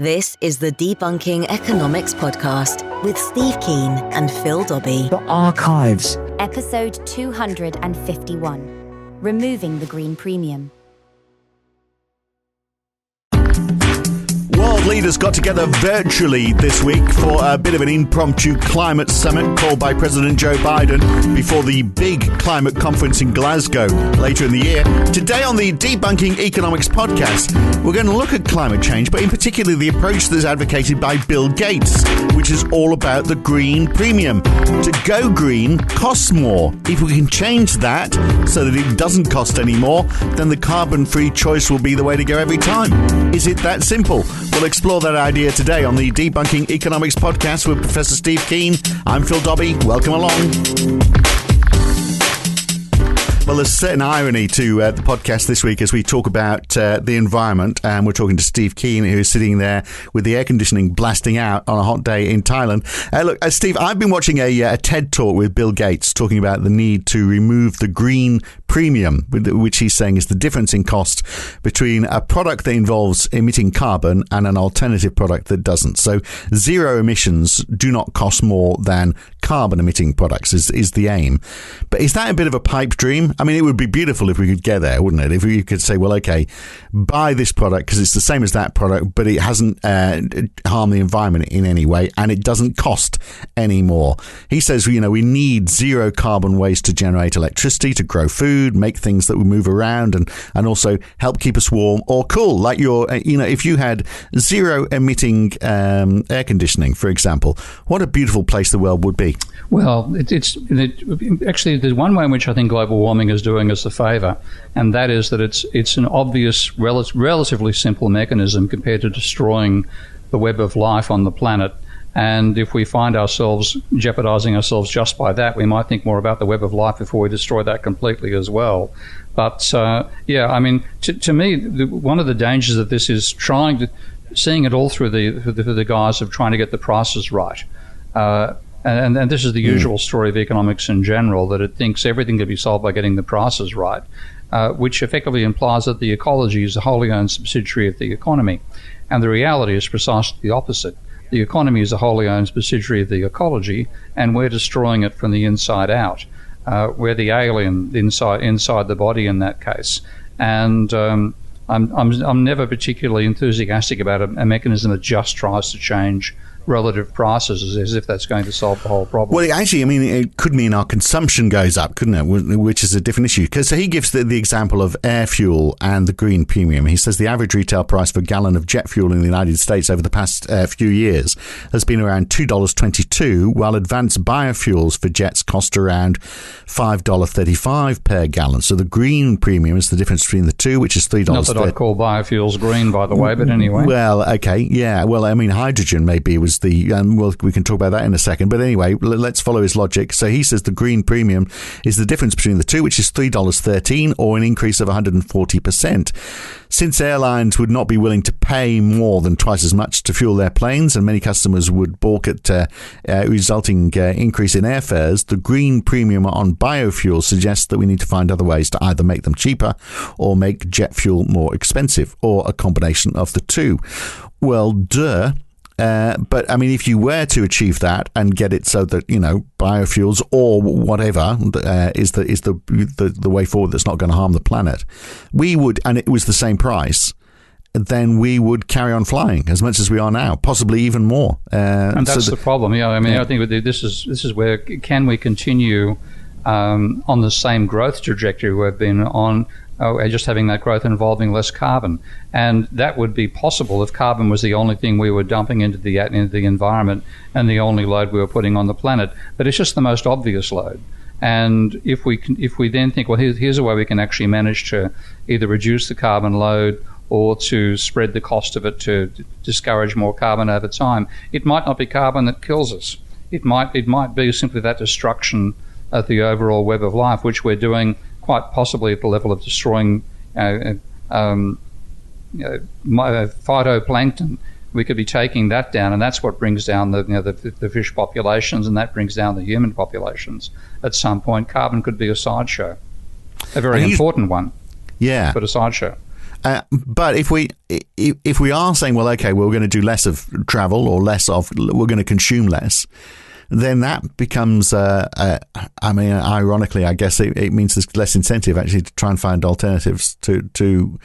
This is the Debunking Economics podcast with Steve Keen and Phil Dobbie. The archives. Episode 251. Removing the green premium. World leaders got together virtually this week for a bit of an impromptu climate summit called by President Joe Biden before the big climate conference in Glasgow later in the year. Today on the Debunking Economics podcast, we're going to look at climate change, but in particular the approach that's advocated by Bill Gates, which is all about the green premium. To go green costs more. If we can change that so that it doesn't cost any more, then the carbon-free choice will be the way to go every time. Is it that simple? We'll explore that idea today on the Debunking Economics podcast with Professor Steve Keen. I'm Phil Dobbie. Welcome along. Well, there's a certain irony to the podcast this week as we talk about the environment, and we're talking to Steve Keen, who's sitting there with the air conditioning blasting out on a hot day in Thailand. Look, Steve, I've been watching a TED talk with Bill Gates talking about the need to remove the green premium, which he's saying is the difference in cost between a product that involves emitting carbon and an alternative product that doesn't. So zero emissions do not cost more than carbon emitting products is the aim. But is that a bit of a pipe dream? I mean, it would be beautiful if we could get there, wouldn't it? If we could say, well, okay, buy this product because it's the same as that product, but it hasn't harmed the environment in any way, and it doesn't cost any more. He says, we need zero carbon waste to generate electricity, to grow food, make things that will move around, and also help keep us warm or cool. Like if you had zero emitting air conditioning, for example, what a beautiful place the world would be. Well, actually, there's one way in which I think global warming is doing us a favour, and that is that it's an obvious, relatively simple mechanism compared to destroying the web of life on the planet. And if we find ourselves jeopardising ourselves just by that, we might think more about the web of life before we destroy that completely as well. But to me, one of the dangers of this is seeing it all through the guise of trying to get the prices right. And this is the usual story of economics in general, that it thinks everything can be solved by getting the prices right, which effectively implies that the ecology is a wholly owned subsidiary of the economy. And the reality is precisely the opposite. The economy is a wholly owned subsidiary of the ecology, and we're destroying it from the inside out. We're the alien inside the body in that case. And I'm never particularly enthusiastic about a mechanism that just tries to change relative prices as if that's going to solve the whole problem. Well, actually, it could mean our consumption goes up, couldn't it? Which is a different issue. Because he gives the example of air fuel and the green premium. He says the average retail price for a gallon of jet fuel in the United States over the past few years has been around $2.22, while advanced biofuels for jets cost around $5.35 per gallon. So the green premium is the difference between the two, which is $3. Not that I'd call biofuels green, by the way, but anyway. Well, okay, yeah. Well, hydrogen maybe was we can talk about that in a second. But anyway, let's follow his logic. So he says the green premium is the difference between the two, which is $3.13, or an increase of 140%. Since airlines would not be willing to pay more than twice as much to fuel their planes, and many customers would balk at resulting increase in airfares, the green premium on biofuels suggests that we need to find other ways to either make them cheaper or make jet fuel more expensive, or a combination of the two. Well, duh. But if you were to achieve that and get it so that biofuels or whatever is the way forward that's not going to harm the planet, we would, and it was the same price, then we would carry on flying as much as we are now, possibly even more. And that's the problem. I think this is where can we continue on the same growth trajectory we've been on. Just having that growth involving less carbon. And that would be possible if carbon was the only thing we were dumping into the environment and the only load we were putting on the planet. But it's just the most obvious load. And if we then think, well, here's a way we can actually manage to either reduce the carbon load or to spread the cost of it to discourage more carbon over time, it might not be carbon that kills us. It might be simply that destruction of the overall web of life, which we're doing quite possibly at the level of destroying phytoplankton. We could be taking that down, and that's what brings down the fish populations, and that brings down the human populations. At some point, carbon could be a sideshow, a very important one. Yeah, but a sideshow. But if we are saying, well, okay, we're going to do less of travel or we're going to consume less, then that becomes, ironically, I guess it means there's less incentive actually to try and find alternatives to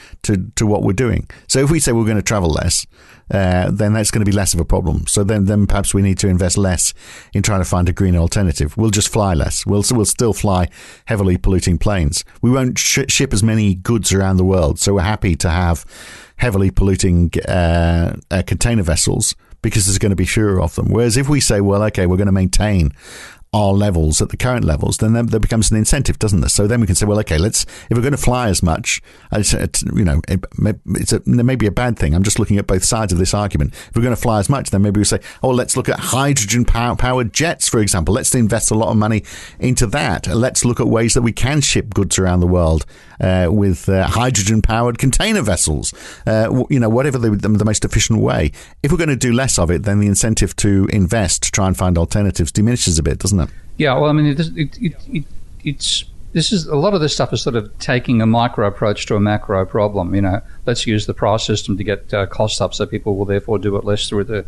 what we're doing. So if we say we're going to travel less, then that's going to be less of a problem. So then perhaps we need to invest less in trying to find a green alternative. We'll just fly less. We'll still fly heavily polluting planes. We won't ship as many goods around the world. So we're happy to have heavily polluting container vessels, because there's going to be fewer of them. Whereas if we say, well, okay, we're going to maintain our levels at the current levels, then there becomes an incentive, doesn't there? So then we can say, well, okay, if we're going to fly as much, it may be a bad thing. I'm just looking at both sides of this argument. If we're going to fly as much, then maybe we say, oh, let's look at hydrogen powered jets, for example. Let's invest a lot of money into that. Let's look at ways that we can ship goods around the world with hydrogen powered container vessels. Whatever the most efficient way. If we're going to do less of it, then the incentive to invest to try and find alternatives diminishes a bit, doesn't it? Yeah, well, I mean, this is a lot of this stuff is sort of taking a micro approach to a macro problem. Let's use the price system to get costs up, so people will therefore do it less through their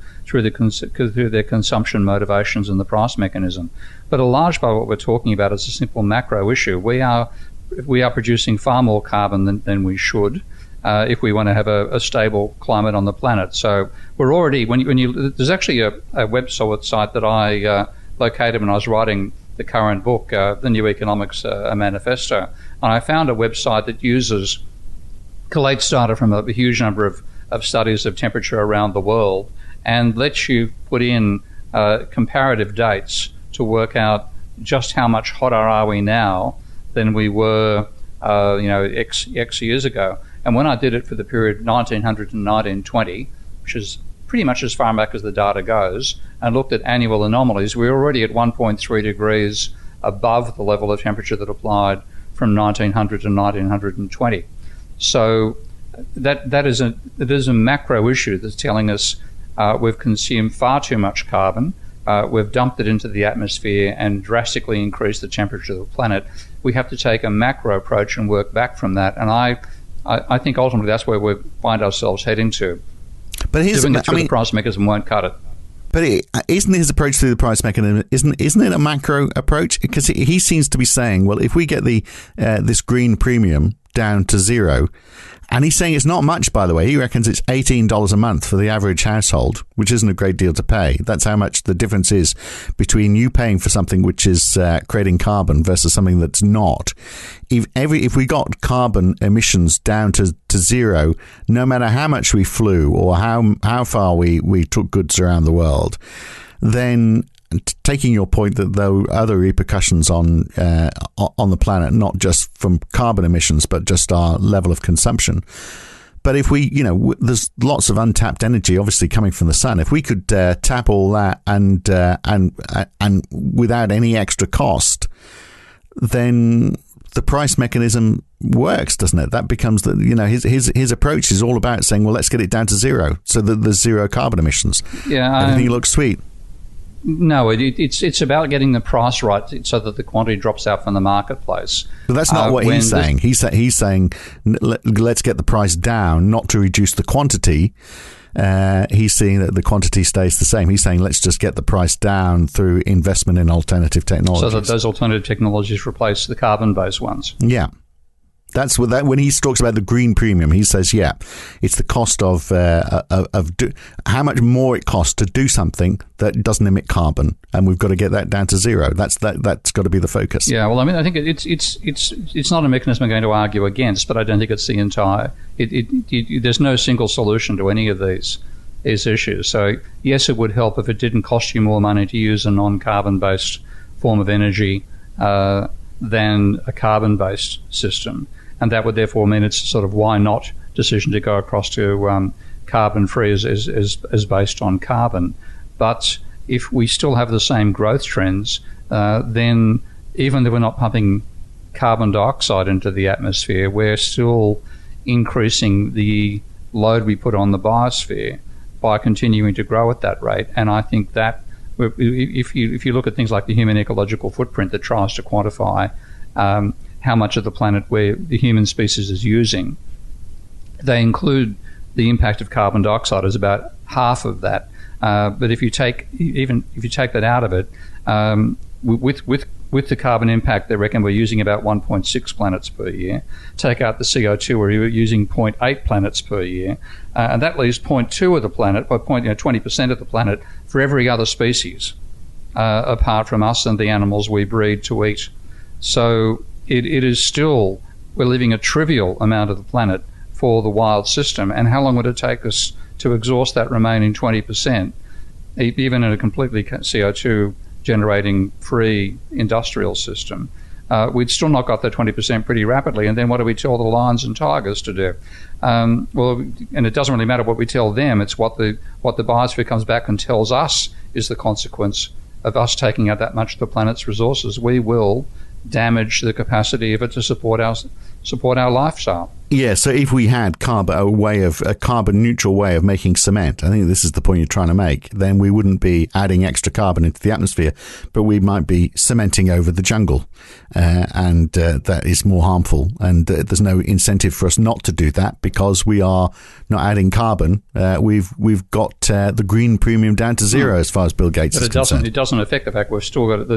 consumption motivations and the price mechanism. But a large part of what we're talking about is a simple macro issue. We are producing far more carbon than we should. If we want to have a stable climate on the planet. So we're already, there's actually a website that I located when I was writing the current book, the New Economics Manifesto, and I found a website that collates data from a huge number of studies of temperature around the world and lets you put in comparative dates to work out just how much hotter are we now than we were X years ago. And when I did it for the period 1900 to 1920, which is pretty much as far back as the data goes, and looked at annual anomalies, we're already at 1.3 degrees above the level of temperature that applied from 1900 to 1920. So that is a macro issue that's telling us we've consumed far too much carbon, we've dumped it into the atmosphere and drastically increased the temperature of the planet. We have to take a macro approach and work back from that. And I think ultimately that's where we find ourselves heading to. But doing it through the price mechanism won't cut it. But isn't his approach through the price mechanism, isn't it a macro approach? Because he seems to be saying, well, if we get this green premium down to zero, and he's saying it's not much, by the way. He reckons it's $18 a month for the average household, which isn't a great deal to pay. That's how much the difference is between you paying for something which is creating carbon versus something that's not. If we got carbon emissions down to zero, no matter how much we flew or how far we took goods around the world, then taking your point that there are other repercussions on the planet, not just from carbon emissions, but just our level of consumption. But if we, there's lots of untapped energy, obviously coming from the sun. If we could tap all that and without any extra cost, then the price mechanism works, doesn't it? That becomes his approach is all about saying, well, let's get it down to zero, so that there's zero carbon emissions. Yeah, everything looks sweet. No, it's about getting the price right so that the quantity drops out from the marketplace. But that's not what he's saying. He's saying let's get the price down, not to reduce the quantity. He's seeing that the quantity stays the same. He's saying let's just get the price down through investment in alternative technologies. So that those alternative technologies replace the carbon-based ones. Yeah. That's what when he talks about the green premium, he says, it's the cost of how much more it costs to do something that doesn't emit carbon, and we've got to get that down to zero. That's got to be the focus. Yeah, well, I mean, I think it's not a mechanism I'm going to argue against, but I don't think it's the entire. There's no single solution to any of these issues. So yes, it would help if it didn't cost you more money to use a non-carbon based form of energy than a carbon-based system. And that would therefore mean it's a sort of why not decision to go across to carbon-free as based on carbon. But if we still have the same growth trends, then even though we're not pumping carbon dioxide into the atmosphere, we're still increasing the load we put on the biosphere by continuing to grow at that rate. And I think that if you look at things like the human ecological footprint that tries to quantify how much of the planet where the human species is using, they include the impact of carbon dioxide as about half of that. But if you take that out of it, with the carbon impact, they reckon we're using about 1.6 planets per year. Take out the CO2, we're using 0.8 planets per year, and that leaves 0.2 of the planet, by 20% of the planet, for every other species, apart from us and the animals we breed to eat. So it is still, we're leaving a trivial amount of the planet for the wild system. And how long would it take us to exhaust that remaining 20%, even in a completely CO2 generating free industrial system? We'd still not got that 20% pretty rapidly. And then what do we tell the lions and tigers to do? Well, and it doesn't really matter what we tell them. It's what the biosphere comes back and tells us is the consequence of us taking out that much of the planet's resources. We will damage the capacity of it to support our lifestyle. Yeah, so if we had a carbon neutral way of making cement, I think this is the point you're trying to make, then we wouldn't be adding extra carbon into the atmosphere, but we might be cementing over the jungle, and that is more harmful. And there's no incentive for us not to do that because we are not adding carbon. We've got the green premium down to zero as far as Bill Gates is concerned. It doesn't affect the fact we've still got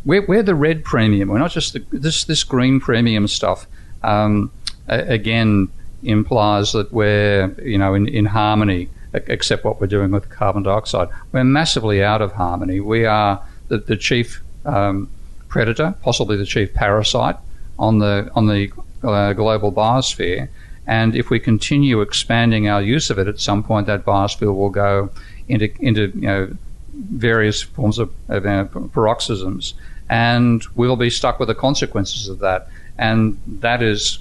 we're the red premium. We're not just this green premium stuff. Again, implies that we're in harmony, except what we're doing with carbon dioxide. We're massively out of harmony. We are the chief predator, possibly the chief parasite on the global biosphere. And if we continue expanding our use of it, at some point that biosphere will go into various forms of paroxysms, and we'll be stuck with the consequences of that. And that is,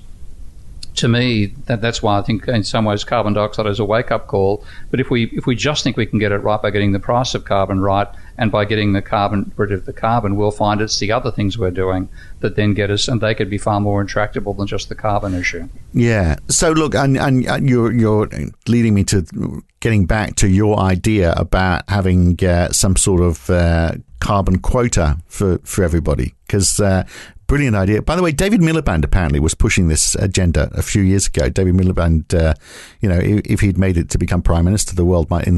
to me, that's why I think in some ways carbon dioxide is a wake-up call. But if we just think we can get it right by getting the price of carbon right and by getting rid of the carbon, we'll find it's the other things we're doing that then get us, and they could be far more intractable than just the carbon issue. Yeah. So look, and you're leading me to getting back to your idea about having some sort of carbon quota for everybody, because brilliant idea. By the way, David Miliband apparently was pushing this agenda a few years ago. David Miliband, if he'd made it to become Prime Minister, the world might have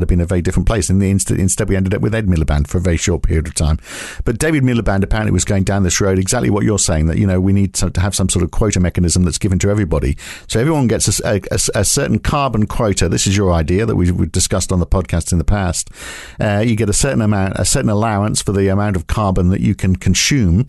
been a very different place. Instead, we ended up with Ed Miliband for a very short period of time. But David Miliband apparently was going down this road, exactly what you're saying, that, we need to have some sort of quota mechanism that's given to everybody. So everyone gets a certain carbon quota. This is your idea that we've discussed on the podcast in the past. You get a certain allowance for the amount of carbon that you can consume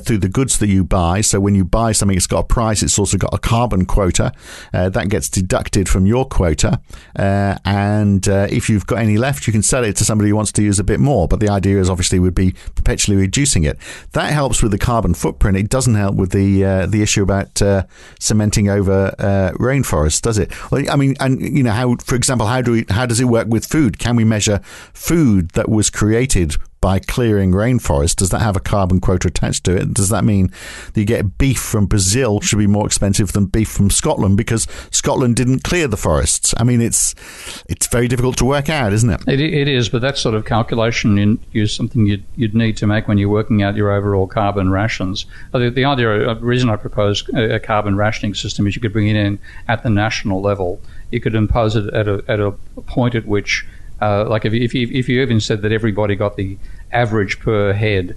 through the goods that you buy. So when you buy something, it's got a price, it's also got a carbon quota. That gets deducted from your quota. And if you've got any left, you can sell it to somebody who wants to use a bit more. But the idea is obviously would be perpetually reducing it. That helps with the carbon footprint. It doesn't help with the issue about cementing over rainforests, does it? Well, I mean, and how, for example, how does it work with food? Can we measure food that was created by clearing rainforest? Does that have a carbon quota attached to it? Does that mean that you get beef from Brazil should be more expensive than beef from Scotland because Scotland didn't clear the forests? I mean, it's very difficult to work out, isn't it? It is, but that sort of calculation is something you'd need to make when you're working out your overall carbon rations. The reason I propose a carbon rationing system is you could bring it in at the national level. You could impose it at a point at which like if you even said that everybody got the average per head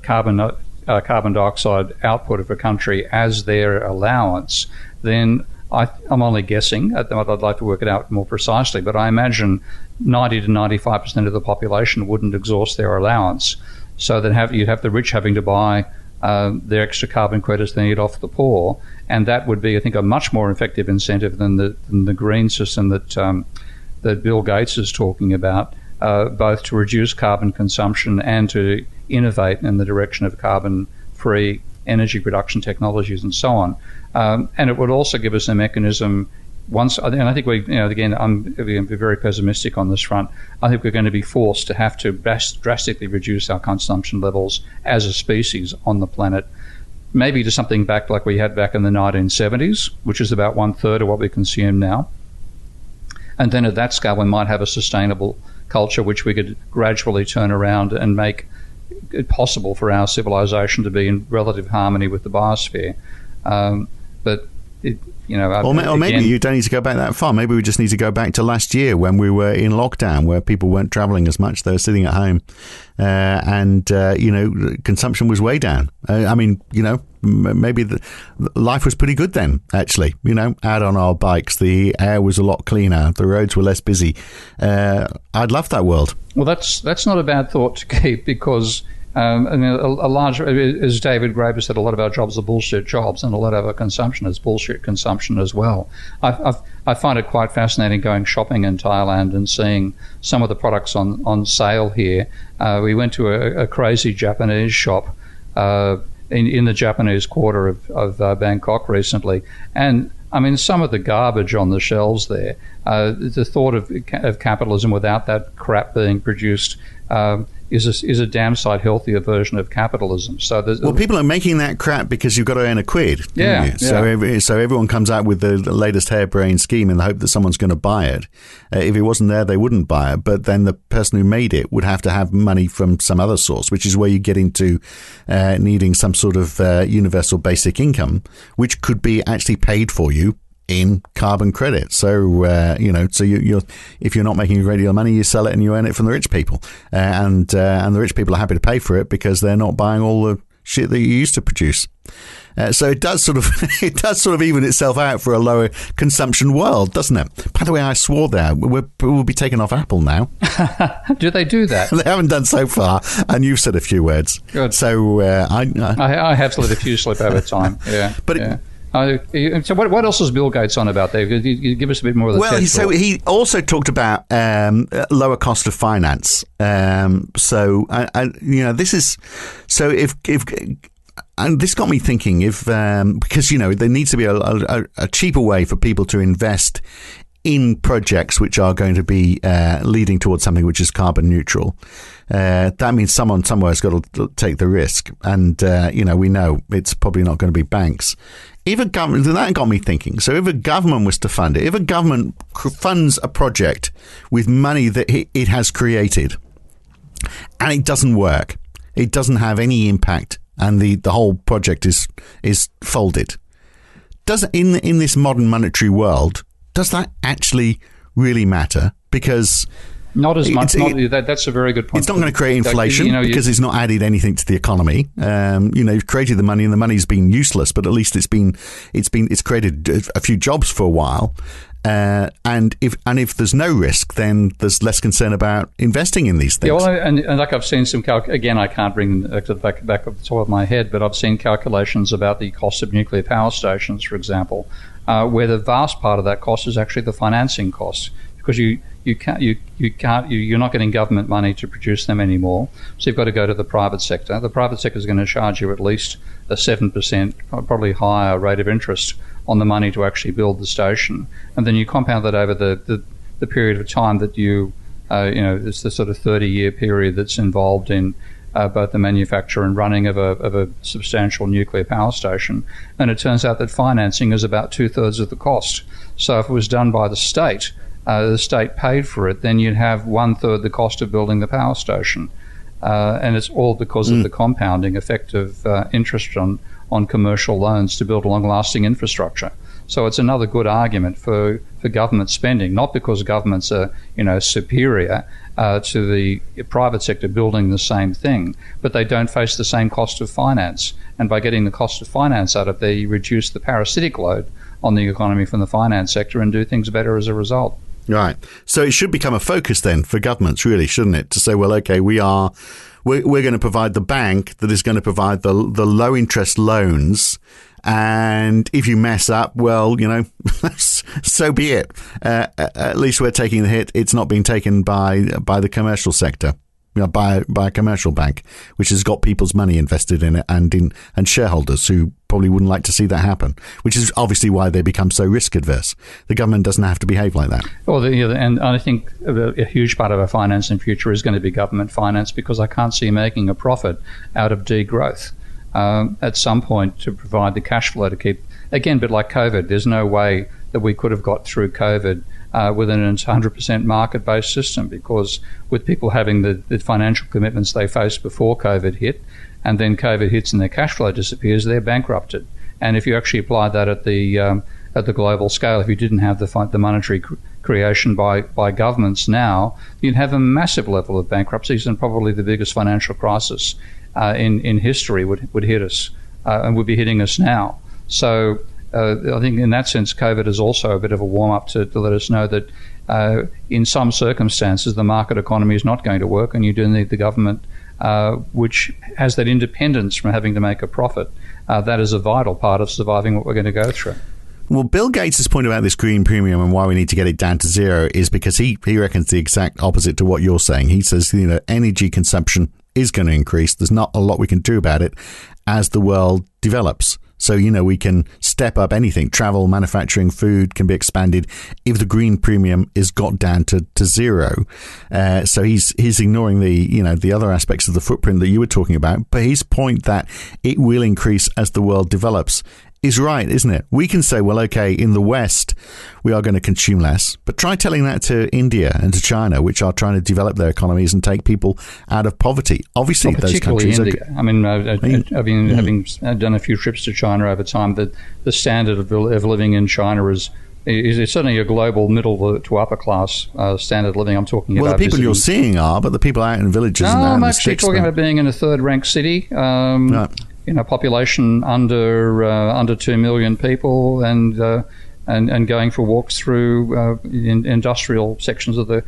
carbon dioxide output of a country as their allowance, then I'm only guessing. I'd like to work it out more precisely, but I imagine 90 to 95% of the population wouldn't exhaust their allowance. So that you'd have the rich having to buy their extra carbon credits they need off the poor, and that would be, I think, a much more effective incentive than the green system that Bill Gates is talking about, both to reduce carbon consumption and to innovate in the direction of carbon-free energy production technologies and so on. And it would also give us a mechanism and I think again, I'm very pessimistic on this front. I think we're going to be forced to have to drastically reduce our consumption levels as a species on the planet, maybe to something back like we had back in the 1970s, which is about 1/3 of what we consume now. And then at that scale, we might have a sustainable culture which we could gradually turn around and make it possible for our civilization to be in relative harmony with the biosphere. But or maybe you don't need to go back that far. Maybe we just need to go back to last year when we were in lockdown, where people weren't travelling as much; they were sitting at home, and consumption was way down. Maybe life was pretty good then. Actually, out on our bikes, the air was a lot cleaner, the roads were less busy. I'd love that world. Well, that's not a bad thought to keep, because a large, as David Graeber said, a lot of our jobs are bullshit jobs, and a lot of our consumption is bullshit consumption as well. I find it quite fascinating going shopping in Thailand and seeing some of the products on sale here. We went to a crazy Japanese shop in the Japanese quarter of Bangkok recently, and I mean, some of the garbage on the shelves there, the thought of capitalism without that crap being produced is a damn sight healthier version of capitalism. So people are making that crap because you've got to earn a quid. Yeah. So everyone comes out with the latest harebrained scheme in the hope that someone's going to buy it. If it wasn't there, they wouldn't buy it. But then the person who made it would have to have money from some other source, which is where you get into needing some sort of universal basic income, which could be actually paid for you in carbon credit. So you're if you're not making a great deal of money, you sell it and you earn it from the rich people, and the rich people are happy to pay for it because they're not buying all the shit that you used to produce. So it does sort of even itself out for a lower consumption world, doesn't it? By the way, I swore there. We'll be taking off Apple now. Do they do that? They haven't done so far, and you've said a few words. Good. So I have let a few slip over time. Yeah, but. Yeah. So what else is Bill Gates on about there? You give us a bit more of the he also talked about lower cost of finance. This is so if and this got me thinking because there needs to be a cheaper way for people to invest in projects which are going to be leading towards something which is carbon neutral. That means someone somewhere has got to take the risk, and we know it's probably not going to be banks. If a government, that got me thinking. So if a government was to fund it, if a government funds a project with money that it has created, and it doesn't work, it doesn't have any impact, and the whole project is folded, in this modern monetary world, does that actually really matter? Because not as much. That's a very good point. It's not going to create inflation because it's not added anything to the economy. You've created the money, and the money's been useless, but at least it's created a few jobs for a while. And if there's no risk, then there's less concern about investing in these things. Yeah, well, and like I've seen some again, I can't bring them to the back of the top of my head, but I've seen calculations about the cost of nuclear power stations, for example, where the vast part of that cost is actually the financing cost, because you're not getting government money to produce them anymore, so you've got to go to the private sector. The private sector is going to charge you at least a 7%, probably higher rate of interest on the money to actually build the station, and then you compound that over the period of time that it's the sort of 30-year period that's involved in both the manufacture and running of a substantial nuclear power station, and it turns out that financing is about 2/3 of the cost. So if it was done by the state paid for it, then you'd have 1/3 the cost of building the power station. And it's all because of the compounding effect of interest on commercial loans to build long-lasting infrastructure. So it's another good argument for government spending, not because governments are superior to the private sector building the same thing, but they don't face the same cost of finance. And by getting the cost of finance out of there, you reduce the parasitic load on the economy from the finance sector and do things better as a result. Right. So it should become a focus then for governments, really, shouldn't it? To say, well, okay, we're going to provide the bank that is going to provide the low interest loans, and if you mess up, well, so be it. At least we're taking the hit. It's not being taken by the commercial sector. By a commercial bank, which has got people's money invested in it, and shareholders who probably wouldn't like to see that happen, which is obviously why they become so risk adverse. The government doesn't have to behave like that. Well, and I think a huge part of our finance in future is going to be government finance, because I can't see making a profit out of degrowth. At some point, to provide the cash flow to keep, again, but like COVID, there's no way that we could have got through COVID within a 100% market-based system, because with people having the financial commitments they faced before COVID hit, and then COVID hits and their cash flow disappears, they're bankrupted. And if you actually applied that at the global scale, if you didn't have the monetary creation by governments now, you'd have a massive level of bankruptcies, and probably the biggest financial crisis in history would hit us, and would be hitting us now. So I think in that sense, COVID is also a bit of a warm-up to let us know that in some circumstances the market economy is not going to work, and you do need the government, which has that independence from having to make a profit. That is a vital part of surviving what we're going to go through. Well, Bill Gates' point about this green premium and why we need to get it down to zero is because he reckons the exact opposite to what you're saying. He says, energy consumption is going to increase. There's not a lot we can do about it as the world develops. So, we can step up anything. Travel, manufacturing, food can be expanded if the green premium is got down to zero. So he's ignoring the other aspects of the footprint that you were talking about. But his point that it will increase as the world develops is right, isn't it? We can say, well, okay, in the West, we are going to consume less. But try telling that to India and to China, which are trying to develop their economies and take people out of poverty. Obviously, those countries India. Having done a few trips to China over time, the standard of living in China is certainly a global middle to upper class standard of living. I'm talking about. Well, the people you're seeing are, but the people out in villages. I'm actually talking about being in a third-ranked city. Right. Population under 2 million people, and going for walks through industrial sections of the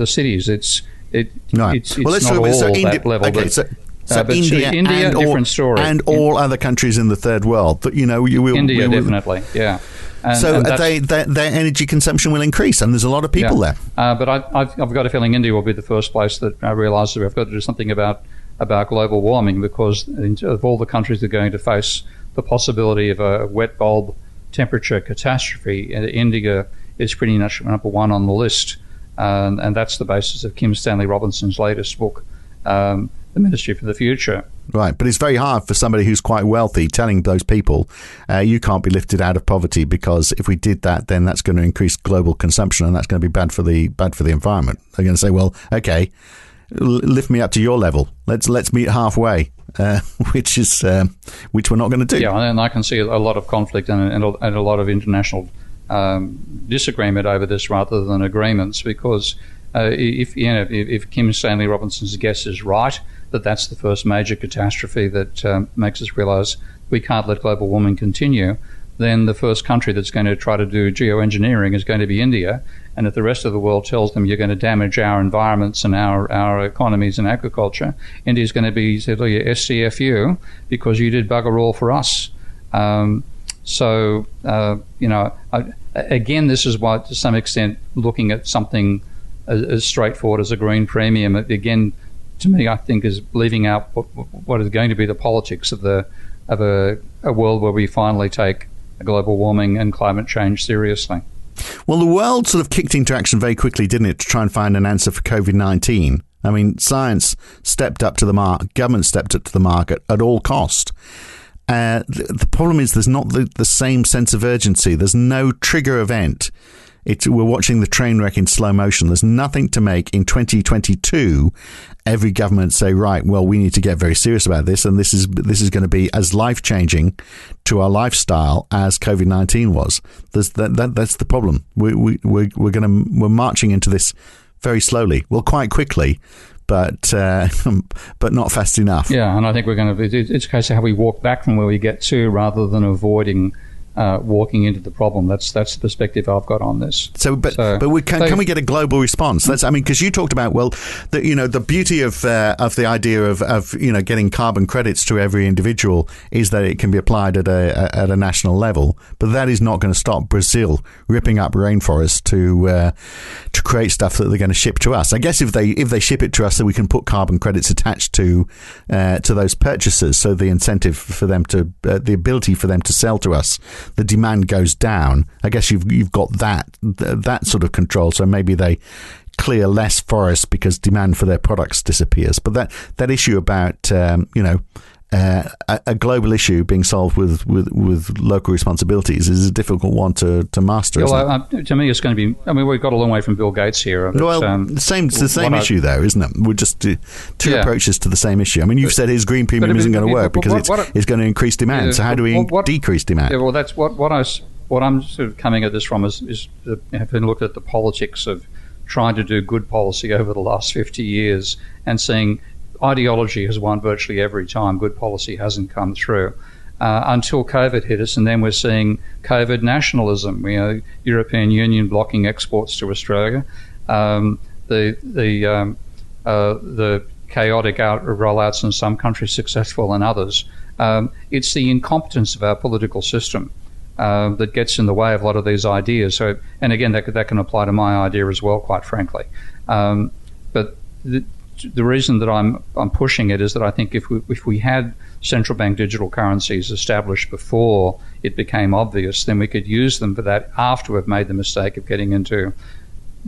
cities. It's not all that level. Okay, so India and different story, and all other countries in the third world. But India definitely, yeah. And their energy consumption will increase, and there's a lot of people there. But I've got a feeling India will be the first place that realises we've got to do something about global warming, because of all the countries that are going to face the possibility of a wet bulb temperature catastrophe, India is pretty much number one on the list, and that's the basis of Kim Stanley Robinson's latest book, The Ministry for the Future. Right, but it's very hard for somebody who's quite wealthy telling those people you can't be lifted out of poverty, because if we did that, then that's going to increase global consumption, and that's going to be bad for the environment. They're going to say, well, okay, lift me up to your level. Let's meet halfway, which we're not going to do. Yeah, and I can see a lot of conflict and a lot of international disagreement over this rather than agreements, because if Kim Stanley Robinson's guess is right, that's the first major catastrophe that makes us realise we can't let global warming continue, then the first country that's going to try to do geoengineering is going to be India. And if the rest of the world tells them you're going to damage our environments and our economies and agriculture, India's going to be SCFU because you did bugger all for us. Again, this is why, to some extent, looking at something as straightforward as a green premium, again, to me, I think is leaving out what is going to be the politics of a world where we finally take global warming and climate change seriously. Well, the world sort of kicked into action very quickly, didn't it, to try and find an answer for COVID-19. I mean, science stepped up to the mark, government stepped up to the mark at all cost. The problem is there's not the same sense of urgency. There's no trigger event. We're watching the train wreck in slow motion. There's nothing to make in 2022 every government say, right, well, we need to get very serious about this, and this is going to be as life-changing to our lifestyle as COVID-19 was. That's the problem. We're marching into this very slowly. Well, quite quickly, but not fast enough. Yeah, and I think it's a case of how we walk back from where we get to rather than avoiding walking into the problem. That's the perspective I've got on this. Can we get a global response? Because you talked about the beauty of the idea of getting carbon credits to every individual is that it can be applied at a national level, but that is not going to stop Brazil ripping up rainforests to create stuff that they're going to ship to us. I guess if they ship it to us, then we can put carbon credits attached to those purchasers, so the incentive for them to the ability for them to sell to us, the demand goes down. I guess you've got that sort of control. So maybe they clear less forests because demand for their products disappears. But that issue about a global issue being solved with local responsibilities is a difficult one to master. To me, it's going to be. I mean, we've got a long way from Bill Gates here. But, it's the same issue, though, isn't it? We're just two approaches to the same issue. I mean, you've said his green premium isn't going to work because it's going to increase demand. So how do we decrease demand? Yeah, well, that's what I'm sort of coming at this from is having looked at the politics of trying to do good policy over the last 50 years and seeing ideology has won virtually every time good policy hasn't come through until COVID hit us, and then we're seeing COVID nationalism. European Union blocking exports to Australia, the chaotic rollouts in some countries, successful in others. It's the incompetence of our political system that gets in the way of a lot of these ideas. So, and again, that can apply to my idea as well, quite frankly. But the reason that I'm pushing it is that I think if we had central bank digital currencies established before it became obvious, then we could use them for that after we've made the mistake of getting into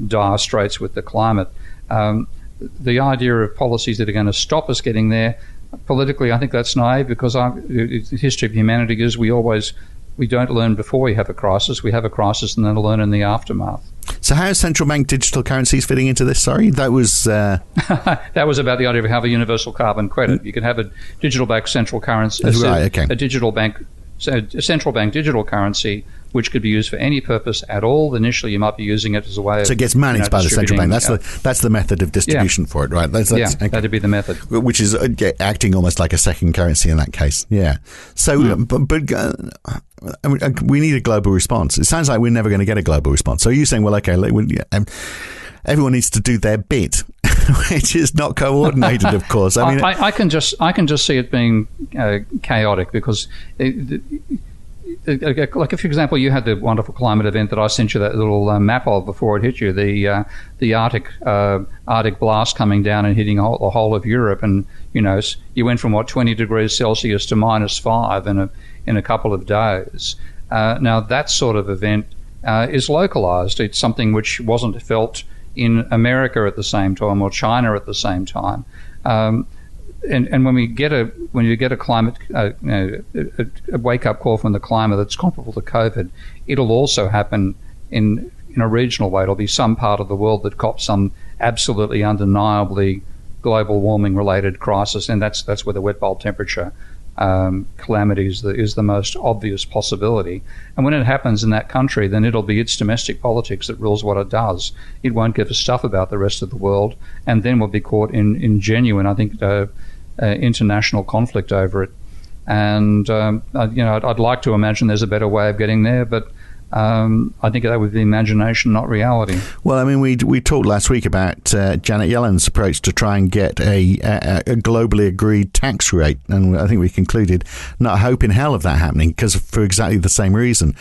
dire straits with the climate. The idea of policies that are going to stop us getting there, politically, I think that's naive, because the history of humanity is we don't learn before we have a crisis. We have a crisis and then learn in the aftermath. So how is central bank digital currencies fitting into this? Sorry, that was... that was about the idea of having a universal carbon credit. You could have a digital bank central currency. A central bank digital currency which could be used for any purpose at all. Initially, you might be using it as a way of... So it gets managed by the central bank. That's the method of distribution for it, right? Okay. That'd be the method. Which is acting almost like a second currency in that case. Yeah. So, I mean, we need a global response. It sounds like we're never going to get a global response. So are you saying, well, okay, everyone needs to do their bit, which is not coordinated, of course. I mean, I can just see it being chaotic because... like, for example, you had the wonderful climate event that I sent you that little map of before it hit you, the Arctic blast coming down and hitting the whole of Europe, and you went from 20 degrees Celsius to -5 in a couple of days. Now that sort of event is localized. It's something which wasn't felt in America at the same time or China at the same time. And when you get a climate a wake up call from the climate that's comparable to COVID, it'll also happen in a regional way. It'll be some part of the world that cops some absolutely undeniably global warming related crisis, and that's where the wet bulb temperature calamity is the most obvious possibility. And when it happens in that country, then it'll be its domestic politics that rules what it does. It won't give a stuff about the rest of the world, and then we'll be caught in genuine, I think, international conflict over it. And I'd like to imagine there's a better way of getting there, but I think that would be imagination, not reality. Well, I mean, we talked last week about Janet Yellen's approach to try and get a globally agreed tax rate, and I think we concluded not a hope in hell of that happening, because for exactly the same reason.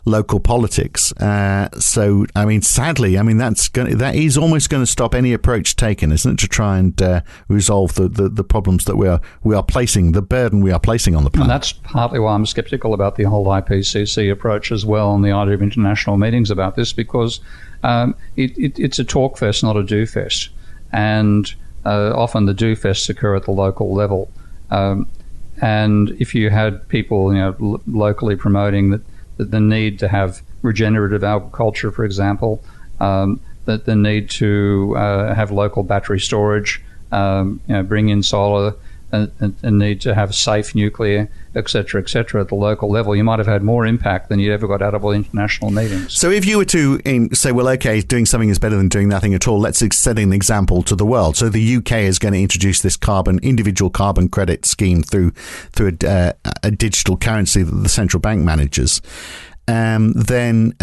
Local politics. So, I mean, sadly, I mean that is almost going to stop any approach taken, isn't it, to try and resolve the problems that we are placing, the burden we are placing on the planet. And that's partly why I'm sceptical about the whole IPCC approach as well, and the idea of international meetings about this, because it's a talk fest, not a do fest, and often the do fests occur at the local level. And if you had people, locally promoting that the need to have regenerative agriculture, for example, that the need to have local battery storage, bring in solar, and need to have safe nuclear, et cetera, at the local level, you might have had more impact than you ever got out of all international meetings. So if you were to say, well, okay, doing something is better than doing nothing at all, let's set an example to the world. So the UK is going to introduce this individual carbon credit scheme through a digital currency that the central bank manages. Then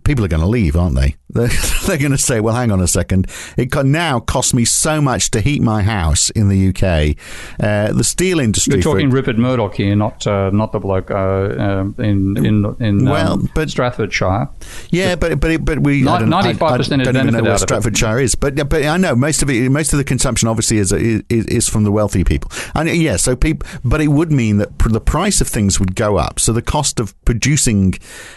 people are going to leave, aren't they? They're going to say, well, hang on a second. It now costs me so much to heat my house in the UK. The steel industry... You're talking Rupert Murdoch here, not the bloke in Staffordshire. Yeah, but we... 95% don't even know what Staffordshire is. But I know most of the consumption obviously is from the wealthy people. And yeah, so people... But it would mean that the price of things would go up. So the cost of producing...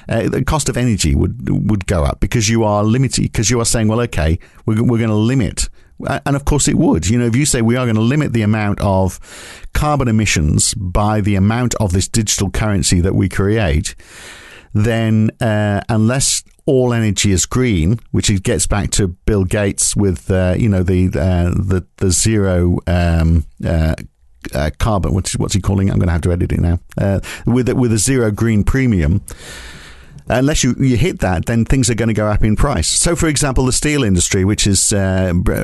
the cost of energy would go up, because you are limited, because you are saying, well, okay, we're going to limit And of course it would. If you say we are going to limit the amount of carbon emissions by the amount of this digital currency that we create, then unless all energy is green, which it gets back to Bill Gates with the zero carbon. What's he calling it? I'm going to have to edit it now. With a zero green premium. Unless you hit that, then things are going to go up in price. So, for example, the steel industry, which is brinking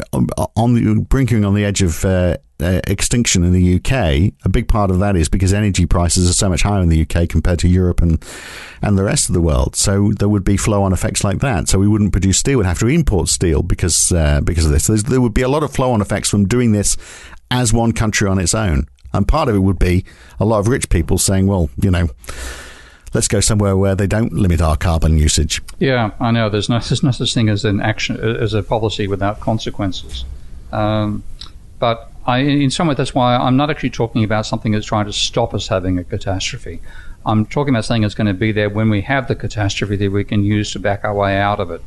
on the edge of extinction in the UK, a big part of that is because energy prices are so much higher in the UK compared to Europe and the rest of the world. So there would be flow-on effects like that. So we wouldn't produce steel; we'd have to import steel because of this. So there would be a lot of flow-on effects from doing this as one country on its own. And part of it would be a lot of rich people saying, well, let's go somewhere where they don't limit our carbon usage. Yeah, I know. There's no such thing as an action, as a policy without consequences. But in some way, that's why I'm not actually talking about something that's trying to stop us having a catastrophe. I'm talking about something that's going to be there when we have the catastrophe that we can use to back our way out of it.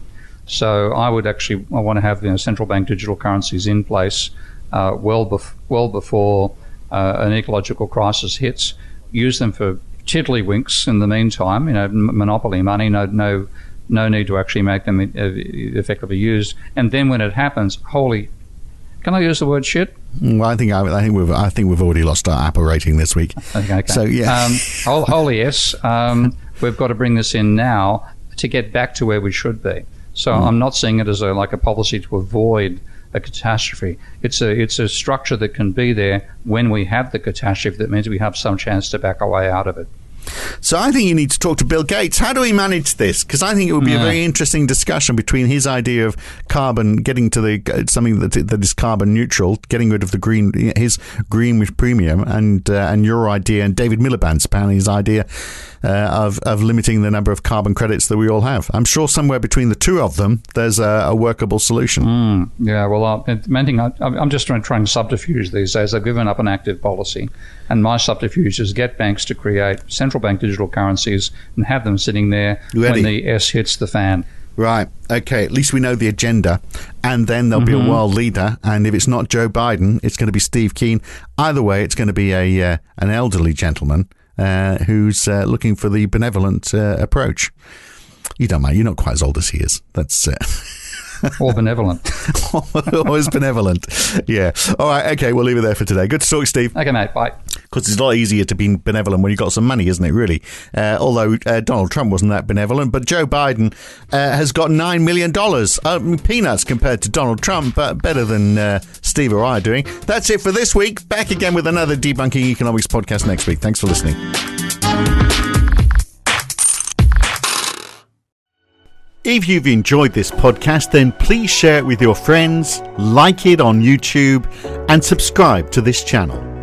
So I want to have central bank digital currencies in place well before an ecological crisis hits. Use them for tiddlywinks in the meantime, monopoly money, no need to actually make them effectively used. And then when it happens, can I use the word shit? Well, I think we've already lost our Apple rating this week. Okay. So yeah, holy yes. We've got to bring this in now to get back to where we should be. So I'm not seeing it as a policy to avoid a catastrophe. It's a structure that can be there when we have the catastrophe. That means we have some chance to back our way out of it. So I think you need to talk to Bill Gates. How do we manage this? Because I think it would be a very interesting discussion between his idea of carbon, getting to something that is carbon neutral, getting rid of his green premium, and your idea, and David Miliband's apparently his idea of limiting the number of carbon credits that we all have. I'm sure somewhere between the two of them, there's a workable solution. Yeah, well, I'm just trying subterfuge these days. I've given up an active policy, and my subterfuge is get banks to create central bank digital currencies and have them sitting there when the S hits the fan. Right. Okay. At least we know the agenda, and then there'll be a world leader. And if it's not Joe Biden, it's going to be Steve Keen. Either way, it's going to be an elderly gentleman who's looking for the benevolent approach. You don't mind. You're not quite as old as he is. That's or benevolent. Always benevolent. Yeah. All right. Okay. We'll leave it there for today. Good to talk, Steve. Okay, mate. Bye. Because it's a lot easier to be benevolent when you've got some money, isn't it, really? Although Donald Trump wasn't that benevolent, but Joe Biden has got $9 million. Peanuts compared to Donald Trump, but better than Steve or I are doing. That's it for this week. Back again with another Debunking Economics podcast next week. Thanks for listening. If you've enjoyed this podcast, then please share it with your friends, like it on YouTube, and subscribe to this channel.